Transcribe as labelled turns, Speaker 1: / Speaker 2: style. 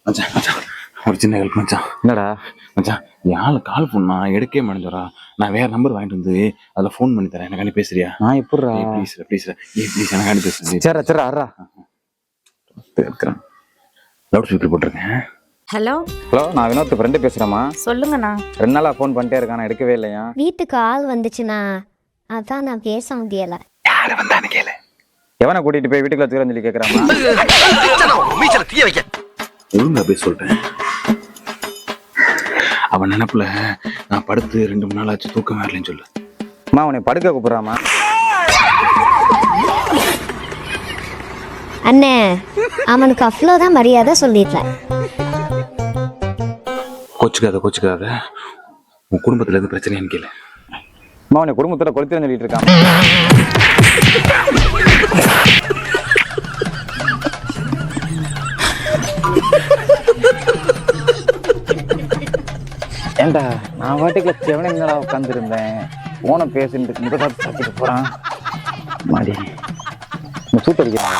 Speaker 1: மச்சான் மச்சான் ஒரு சின்ன ஹெல்ப் மச்சான்.
Speaker 2: என்னடா?
Speaker 1: மச்சான் யாழ் கால் பண்ணா எடுக்கவே மாட்டேங்கிறா. நான் வேற நம்பர் வாங்கிட்டு வந்து அதில் ஃபோன் பண்ணி தரேன். எனக்காண்டி பேசுறியா?
Speaker 2: நான் எப்படிடா?
Speaker 1: ப்ளீஸ் ப்ளீஸ் ப்ளீஸ் எனக்காண்டி பேசுறேன்.
Speaker 2: சரி சரி அறா
Speaker 1: இருக்கிறேன். லவுட் ஸ்பீக்கர் போட்டிருக்கேன்.
Speaker 3: ஹலோ
Speaker 2: ஹலோ, நான் வினோத் ஃப்ரெண்டு பேசுகிறேம்மா.
Speaker 3: சொல்லுங்கண்ணா.
Speaker 2: 2 நாளாக ஃபோன் பண்ணிட்டே இருக்கான், நான் எடுக்கவே இல்லையா?
Speaker 4: வீட்டுக்கு ஆள் வந்துச்சுண்ணா, அதான் நான் பேச முடியல.
Speaker 1: யாரு வந்தான்னு கேளு.
Speaker 2: எவனை கூட்டிட்டு போய் வீட்டுக்குள்ள வச்சுக்கிறேன்னு சொல்லி கேட்குறாமா?
Speaker 1: ஒழுங்கா போய் சொல்லிட்டேன். அவன் நினப்புல நான் படுத்து 2-3 நாள் ஆச்சு, தூக்கம் வரலன்னு சொல்லு.
Speaker 2: அம்மா அவனை படுக்க கூப்பிட்றாமா?
Speaker 4: அண்ணே, அவனுக்கு அவ்வளோதான் மரியாதை சொல்லிட்டேன்.
Speaker 1: கோச்சுக்காத. உன் குடும்பத்துல எது பிரச்சனைன்னு கேளு.
Speaker 2: அம்மா அவனை குடும்பத்தில் கொளுத்துறேன்னு சொல்லிட்டு இருக்கான். ஏண்டா நான் வாட்டுக்குள்ள செவனங்களா உட்காந்துருந்தேன், போனை பேசிட்டு முதலாவது சாப்பிட்டு போறான். மாடி சூட்டடிக்கிறான்.